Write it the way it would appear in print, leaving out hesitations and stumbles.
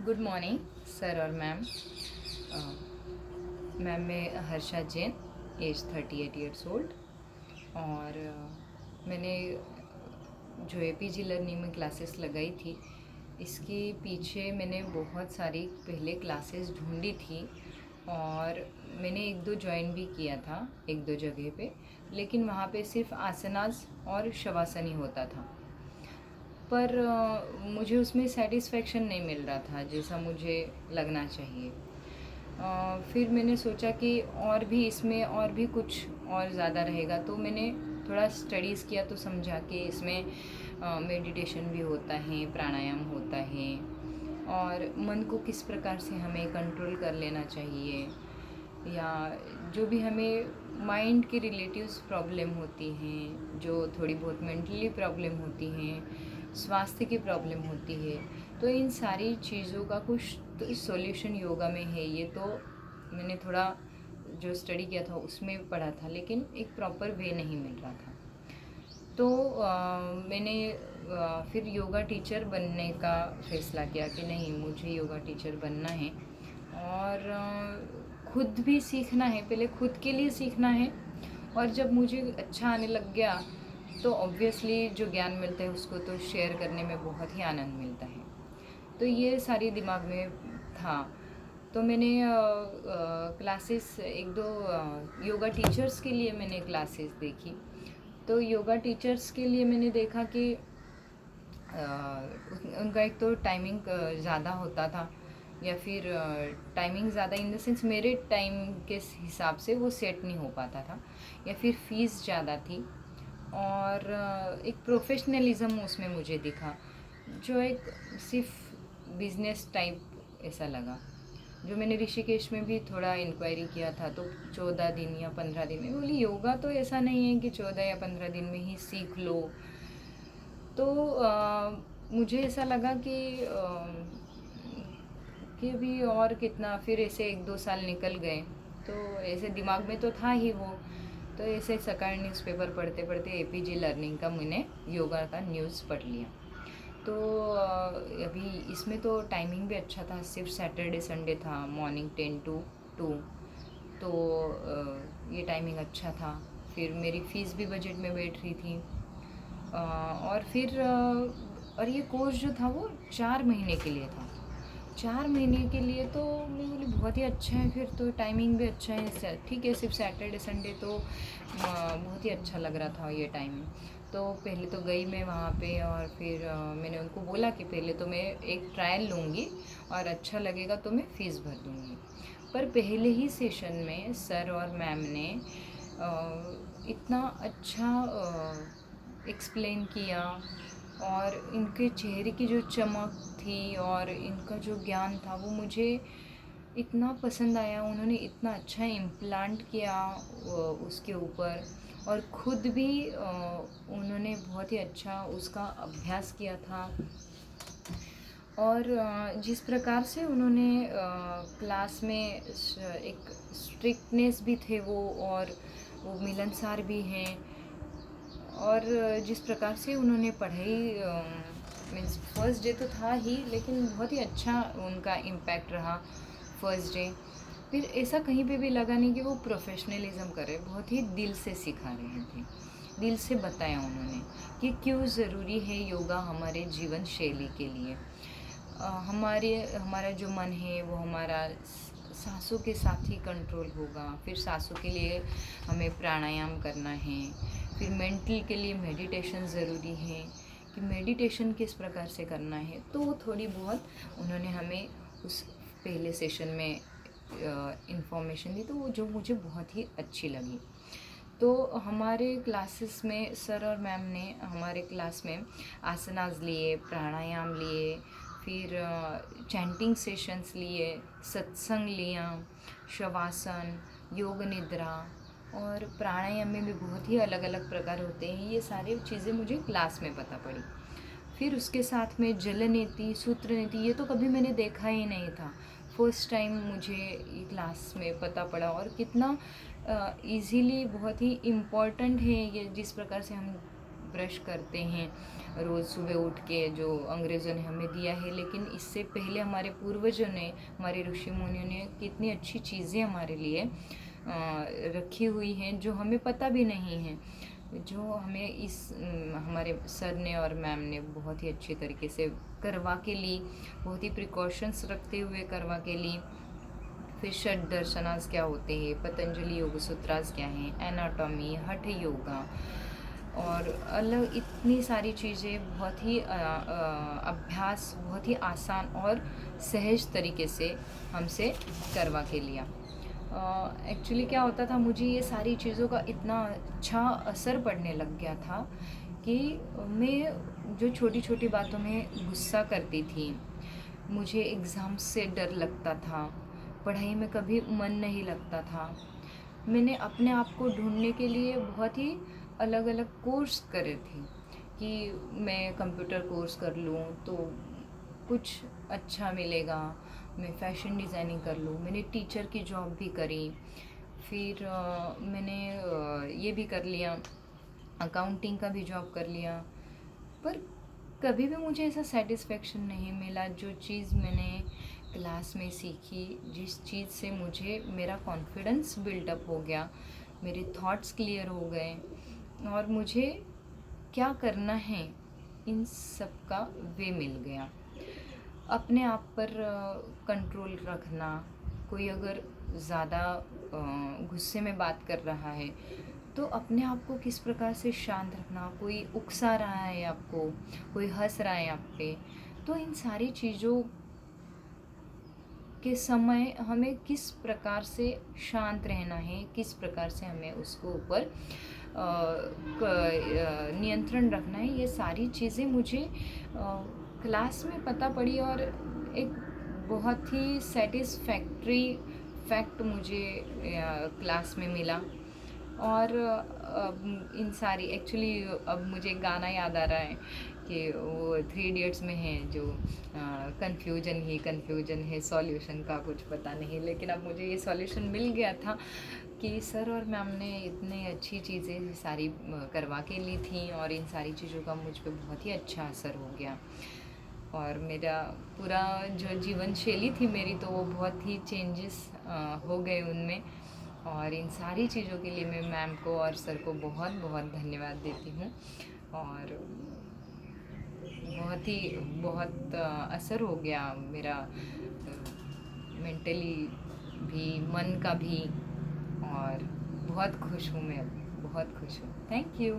Good morning sir और ma'am. Ma'am मैं Harsha Jain, age 38 years old. और मैंने जो एपीजी लर्निंग में क्लासेस लगाई थी, इसके पीछे मैंने बहुत सारी पहले क्लासेस ढूंढी थी और मैंने एक दो ज्वाइन भी किया था एक दो जगह पे, लेकिन वहाँ पे सिर्फ आसनास और शवासन ही होता था। पर मुझे उसमें सेटिस्फेक्शन नहीं मिल रहा था जैसा मुझे लगना चाहिए। फिर मैंने सोचा कि और भी इसमें और भी कुछ और ज़्यादा रहेगा, तो मैंने थोड़ा स्टडीज़ किया तो समझा कि इसमें मेडिटेशन भी होता है, प्राणायाम होता है, और मन को किस प्रकार से हमें कंट्रोल कर लेना चाहिए, या जो भी हमें माइंड के रिलेटिव्स प्रॉब्लम होती हैं, जो थोड़ी बहुत मेंटली प्रॉब्लम होती हैं, स्वास्थ्य की प्रॉब्लम होती है, तो इन सारी चीज़ों का कुछ तो सॉल्यूशन योगा में है। ये तो मैंने थोड़ा जो स्टडी किया था उसमें पढ़ा था, लेकिन एक प्रॉपर वे नहीं मिल रहा था। तो मैंने फिर योगा टीचर बनने का फ़ैसला किया कि नहीं, मुझे योगा टीचर बनना है और खुद भी सीखना है, पहले खुद के लिए सीखना है। और जब मुझे अच्छा आने लग गया तो ऑब्वियसली जो ज्ञान मिलता है उसको तो शेयर करने में बहुत ही आनंद मिलता है। तो ये सारी दिमाग में था। तो मैंने क्लासेस एक दो योगा टीचर्स के लिए मैंने क्लासेस देखी। तो योगा टीचर्स के लिए मैंने देखा कि उनका एक तो टाइमिंग ज़्यादा होता था, या फिर टाइमिंग ज़्यादा इन द सेंस मेरे टाइम के हिसाब से वो सेट नहीं हो पाता था, या फिर फ़ीस ज़्यादा थी। और एक प्रोफेशनलिज्म उसमें मुझे दिखा, जो एक सिर्फ बिजनेस टाइप ऐसा लगा। जो मैंने ऋषिकेश में भी थोड़ा इंक्वायरी किया था, तो 14 दिन या 15 दिन में बोली, योगा तो ऐसा नहीं है कि 14 या 15 दिन में ही सीख लो। तो मुझे ऐसा लगा कि अभी और कितना, फिर ऐसे एक दो साल निकल गए, तो ऐसे दिमाग में तो था ही वो। तो ऐसे सकाळ न्यूज़पेपर पढ़ते पढ़ते एपीजी लर्निंग का मैंने योगा का न्यूज़ पढ़ लिया। तो अभी इसमें तो टाइमिंग भी अच्छा था, सिर्फ सैटरडे संडे था, मॉर्निंग 10 to 2। तो ये टाइमिंग अच्छा था। फिर मेरी फ़ीस भी बजट में बैठ रही थी। और फिर और ये कोर्स जो था वो 4 महीने के लिए था। 4 महीने के लिए तो मैं बोली बहुत ही अच्छा है, फिर तो टाइमिंग भी अच्छा है, ठीक है, सिर्फ सैटरडे संडे तो बहुत ही अच्छा लग रहा था ये टाइमिंग। तो पहले तो गई मैं वहाँ पे, और फिर मैंने उनको बोला कि पहले तो मैं एक ट्रायल लूँगी और अच्छा लगेगा तो मैं फ़ीस भर दूँगी। पर पहले ही सेशन में सर और मैम ने इतना अच्छा एक्सप्लेन किया, और इनके चेहरे की जो चमक थी और इनका जो ज्ञान था वो मुझे इतना पसंद आया। उन्होंने इतना अच्छा इम्प्लांट किया उसके ऊपर, और ख़ुद भी उन्होंने बहुत ही अच्छा उसका अभ्यास किया था। और जिस प्रकार से उन्होंने क्लास में एक स्ट्रिक्टनेस भी थे और वो मिलनसार भी हैं, और जिस प्रकार से उन्होंने पढ़ाई, मीन्स फर्स्ट डे तो था ही, लेकिन बहुत ही अच्छा उनका इम्पैक्ट रहा फर्स्ट डे। फिर ऐसा कहीं पे भी लगा नहीं कि वो प्रोफेशनलिज्म कर रहे, बहुत ही दिल से सिखा रहे थे, दिल से बताया उन्होंने कि क्यों ज़रूरी है योगा हमारे जीवन शैली के लिए। हमारा जो मन है वो हमारा सांसों के साथ ही कंट्रोल होगा। फिर सांसों के लिए हमें प्राणायाम करना है। फिर मेंटल के लिए मेडिटेशन ज़रूरी है, कि मेडिटेशन किस प्रकार से करना है। तो वो थोड़ी बहुत उन्होंने हमें उस पहले सेशन में इंफॉर्मेशन दी, तो वो जो मुझे बहुत ही अच्छी लगी। तो हमारे क्लासेस में सर और मैम ने हमारे क्लास में आसनास लिए, प्राणायाम लिए, फिर चैंटिंग सेशंस लिए, सत्संग लिया, शवासन, योग निद्रा, और प्राणायाम में भी बहुत ही अलग अलग प्रकार होते हैं। ये सारी चीज़ें मुझे क्लास में पता पड़ी। फिर उसके साथ में जल नीति, सूत्र नीति, ये तो कभी मैंने देखा ही नहीं था। फर्स्ट टाइम मुझे ये क्लास में पता पड़ा, और कितना इजीली, बहुत ही इम्पोर्टेंट है ये, जिस प्रकार से हम ब्रश करते हैं रोज़ सुबह उठ के, जो अंग्रेज़ों ने हमें दिया है। लेकिन इससे पहले हमारे पूर्वजों ने, हमारे ऋषि मुनियों ने कितनी अच्छी चीज़ें हमारे लिए रखी हुई हैं जो हमें पता भी नहीं है, जो हमें हमारे सर ने और मैम ने बहुत ही अच्छे तरीके से करवा के ली, बहुत ही प्रिकॉशंस रखते हुए करवा के ली। फिर षड दर्शनास क्या होते हैं, पतंजलि योग सूत्रास क्या हैं, एनाटॉमी, हठ योगा और अलग इतनी सारी चीज़ें बहुत ही अभ्यास बहुत ही आसान और सहज तरीके से हमसे करवा के लिया। एक्चुअली क्या होता था, मुझे ये सारी चीज़ों का इतना अच्छा असर पड़ने लग गया था कि मैं जो छोटी छोटी बातों में गुस्सा करती थी, मुझे एग्ज़ाम से डर लगता था, पढ़ाई में कभी मन नहीं लगता था। मैंने अपने आप को ढूंढने के लिए बहुत ही अलग अलग कोर्स करे थे कि मैं कंप्यूटर कोर्स कर लूँ तो कुछ अच्छा मिलेगा, मैं फ़ैशन डिज़ाइनिंग कर लूँ। मैंने टीचर की जॉब भी करी, फिर मैंने ये भी कर लिया, अकाउंटिंग का भी जॉब कर लिया, पर कभी भी मुझे ऐसा सेटिस्फेक्शन नहीं मिला। जो चीज़ मैंने क्लास में सीखी, जिस चीज़ से मुझे मेरा कॉन्फिडेंस बिल्डअप हो गया, मेरे थॉट्स क्लियर हो गए और मुझे क्या करना है इन सब का वे मिल गया। अपने आप पर कंट्रोल रखना, कोई अगर ज़्यादा गुस्से में बात कर रहा है तो अपने आप को किस प्रकार से शांत रखना, कोई उकसा रहा है आपको, कोई हंस रहा है आप पे, तो इन सारी चीज़ों के समय हमें किस प्रकार से शांत रहना है, किस प्रकार से हमें उसको ऊपर नियंत्रण रखना है, ये सारी चीज़ें मुझे क्लास में पता पड़ी और एक बहुत ही सेटिस्फैक्ट्री फैक्ट मुझे क्लास में मिला। और इन सारी एक्चुअली अब मुझे गाना याद आ रहा है कि वो 3 इडियट्स में है जो कन्फ्यूजन ही कन्फ्यूजन है, सॉल्यूशन का कुछ पता नहीं। लेकिन अब मुझे ये सॉल्यूशन मिल गया था कि सर और मैम ने इतनी अच्छी चीज़ें सारी करवा के ली थी और इन सारी चीज़ों का मुझ पे बहुत ही अच्छा असर हो गया और मेरा पूरा जो जीवन शैली थी मेरी, तो वो बहुत ही चेंजेस हो गए उनमें। और इन सारी चीज़ों के लिए मैं मैम को और सर को बहुत बहुत धन्यवाद देती हूँ और बहुत असर हो गया मेरा, मेंटली भी, मन का भी, और बहुत खुश हूँ मैं, बहुत खुश हूँ। Thank you.